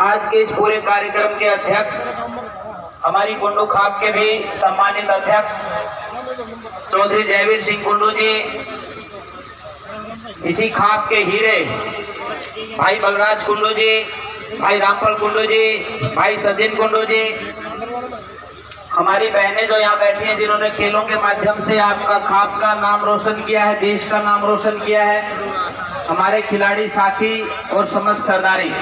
आज के इस पूरे कार्यक्रम के अध्यक्ष हमारी कुंडू खाप के भी सम्मानित अध्यक्ष चौधरी जयवीर सिंह कुंडू जी, इसी खाप के हीरे भाई बलराज कुंडू जी, भाई रामफल कुंडू जी, भाई सचिन कुंडू जी, हमारी बहनें जो यहाँ बैठी हैं जिन्होंने खेलों के माध्यम से आपका खाप का नाम रोशन किया है, देश का नाम रोशन किया है, हमारे खिलाड़ी साथी और समझ सरदारी।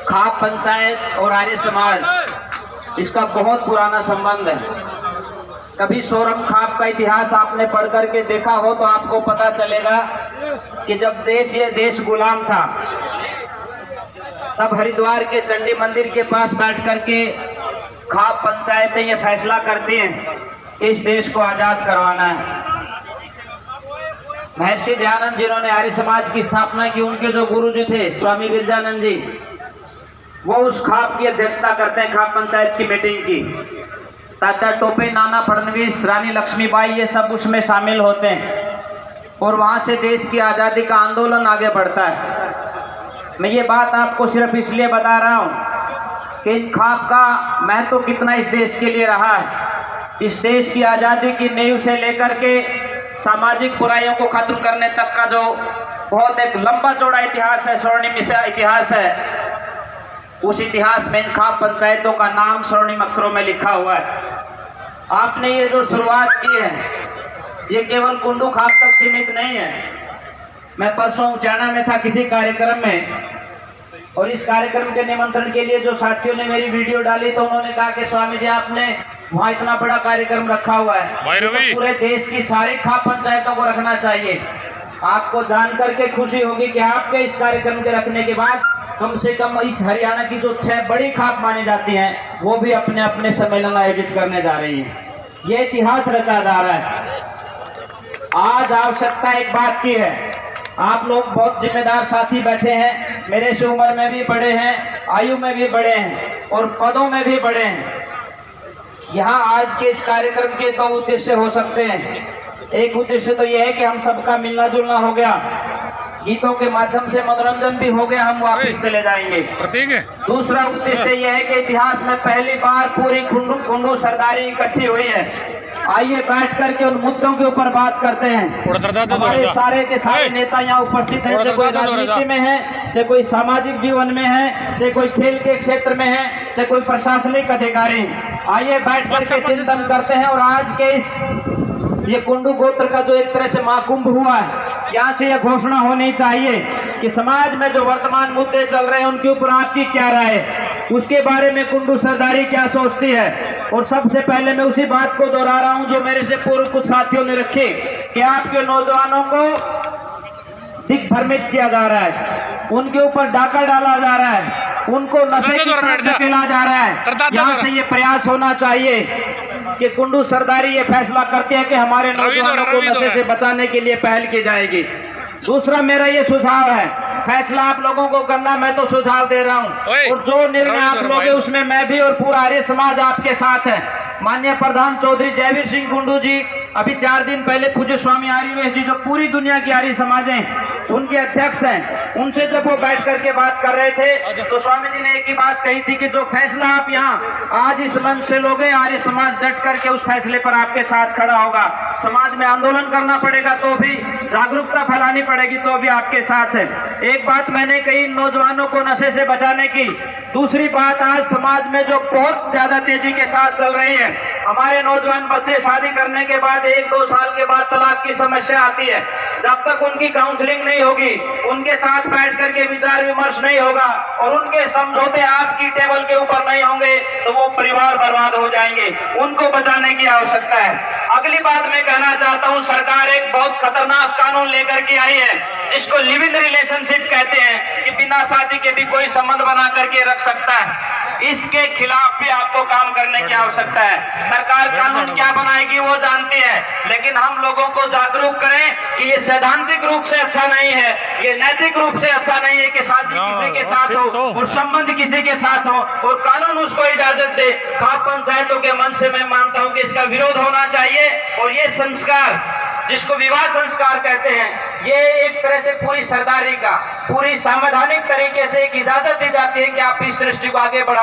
खाप पंचायत और आर्य समाज इसका बहुत पुराना संबंध है। कभी सोरम खाप का इतिहास आपने पढ़ करके देखा हो तो आपको पता चलेगा कि जब ये देश गुलाम था तब हरिद्वार के चंडी मंदिर के पास बैठ करके खाप पंचायतें ये फैसला करती हैं कि इस देश को आजाद करवाना है। महर्षि दयानंद जिन्होंने आर्य समाज की स्थापना की, उनके जो गुरुजी थे स्वामी विरजानंद जी, वो उस खाप की अध्यक्षता करते हैं, खाप पंचायत की मीटिंग की। तात्या टोपे, नाना फडणवीस, रानी लक्ष्मीबाई, ये सब उसमें शामिल होते हैं और वहां से देश की आज़ादी का आंदोलन आगे बढ़ता है। मैं ये बात आपको सिर्फ इसलिए बता रहा हूँ कि इन खाप का महत्व कितना इस देश के लिए रहा है। इस देश की आज़ादी की नींव से लेकर के सामाजिक बुराइयों को खत्म करने तक का जो बहुत एक लंबा चौड़ा इतिहास है, स्वर्णिम इतिहास है, उस इतिहास में इन खाप पंचायतों का नाम स्वर्णिम अक्षरों में लिखा हुआ है। आपने ये जो शुरुआत की है ये केवल कुंडू खाप तक सीमित नहीं है। मैं परसों उचाना में था किसी कार्यक्रम में और इस कार्यक्रम के निमंत्रण के लिए जो साथियों ने मेरी वीडियो डाली तो उन्होंने कहा कि स्वामी जी आपने वहाँ इतना बड़ा कार्यक्रम रखा हुआ है तो पूरे देश की सारी खाप पंचायतों को रखना चाहिए। आपको जान करके खुशी होगी कि आपके इस कार्यक्रम के रखने के बाद कम से कम इस हरियाणा की जो 6 बड़ी खाप मानी जाती हैं वो भी अपने अपने सम्मेलन आयोजित करने जा रही हैं। ये इतिहास रचा जा रहा है। आज आवश्यकता एक बात की है, आप लोग बहुत जिम्मेदार साथी बैठे हैं, मेरे से उम्र में भी बड़े हैं, आयु में भी बड़े हैं और पदों में भी बड़े हैं। यहाँ आज के इस कार्यक्रम के 2 उद्देश्य हो सकते हैं। एक उद्देश्य तो यह है कि हम सबका मिलना जुलना हो गया, गीतों के माध्यम से मनोरंजन भी हो गया, हम वापस चले जाएंगे। दूसरा उद्देश्य यह है कि इतिहास में पहली बार पूरी कुंडू सरदारी इकट्ठी हुई है। आइए बैठ करके उन मुद्दों के ऊपर बात करते हैं। हमारे सारे के सारे नेता यहाँ उपस्थित हैं, चाहे कोई राजनीति में है, चाहे कोई सामाजिक जीवन में है, चाहे कोई खेल के क्षेत्र में है, चाहे कोई प्रशासनिक अधिकारी। आइए बैठ करके चिंतन करते हैं। और आज के इस ये कुंडू गोत्र का जो एक तरह से महाकुंभ हुआ है, यहाँ से यह घोषणा होनी चाहिए कि समाज में जो वर्तमान मुद्दे चल रहे हैं उनके ऊपर आपकी क्या राय है, उसके बारे में कुंडू सरदारी क्या सोचती है। और सबसे पहले मैं उसी बात को दोहरा रहा हूं जो मेरे से पूर्व कुछ साथियों ने रखी कि आपके नौजवानों को दिग्भ्रमित किया जा रहा है, उनके ऊपर डाका डाला जा रहा है, उनको नशे की तरफ धकेला जा रहा है। यहाँ से ये प्रयास होना चाहिए कि कुंडू सरदारी ये फैसला करते हैं कि हमारे नौजवानों को नशे से बचाने के लिए पहल की जाएगी। दूसरा मेरा ये सुझाव है, फैसला आप लोगों को करना, मैं तो सुझाव दे रहा हूँ और जो निर्णय आप लोगे उसमें मैं भी और पूरा आर्य समाज आपके साथ है। माननीय प्रधान चौधरी जयवीर सिंह कुंडू जी अभी 4 दिन पहले पूज्य स्वामी आर्यवेश जी जो पूरी दुनिया की आर्य समाज हैं उनके अध्यक्ष हैं, उनसे जब वो बैठ करके बात कर रहे थे तो स्वामी जी ने एक ही बात कही थी कि जो फैसला आप यहाँ आज इस मंच से लोगे, आर्य समाज डट करके उस फैसले पर आपके साथ खड़ा होगा। समाज में आंदोलन करना पड़ेगा तो भी, जागरूकता फैलानी पड़ेगी तो भी आपके साथ है। एक बात मैंने कही नौजवानों को नशे से बचाने की। दूसरी बात, आज समाज में जो बहुत ज्यादा तेजी के साथ चल रही है, हमारे नौजवान बच्चे शादी करने के बाद 1-2 साल के बाद तलाक की समस्या आती है। जब तक उनकी काउंसलिंग नहीं होगी, उनके साथ बैठ करके विचार विमर्श नहीं होगा और उनके समझौते आपकी टेबल के ऊपर नहीं होंगे तो वो परिवार बर्बाद हो जाएंगे। उनको बचाने की आवश्यकता है। अगली बात मैं कहना चाहता हूं, सरकार एक बहुत खतरनाक कानून लेकर के आई है जिसको लिव इन रिलेशनशिप कहते हैं कि बिना शादी के भी कोई संबंध बना करके रख सकता है। इसके खिलाफ भी आपको काम करने की आवश्यकता है। सरकार कानून क्या बनाएगी वो जानती है, लेकिन हम लोगों को जागरूक करें कि ये सैद्धांतिक रूप से अच्छा नहीं है, ये नैतिक रूप से अच्छा नहीं है कि शादी किसी के साथ हो और संबंध किसी के साथ हो और कानून उसको इजाजत दे। खाप पंचायतों के मन से मैं मानता हूं कि इसका विरोध होना चाहिए और ये संस्कार जिसको विवाह संस्कार कहते हैं, ये एक तरह से पूरी सरदारी का, पूरी संवैधानिक तरीके से एक इजाजत दी जाती है कि आप इस सृष्टि को आगे बढ़ा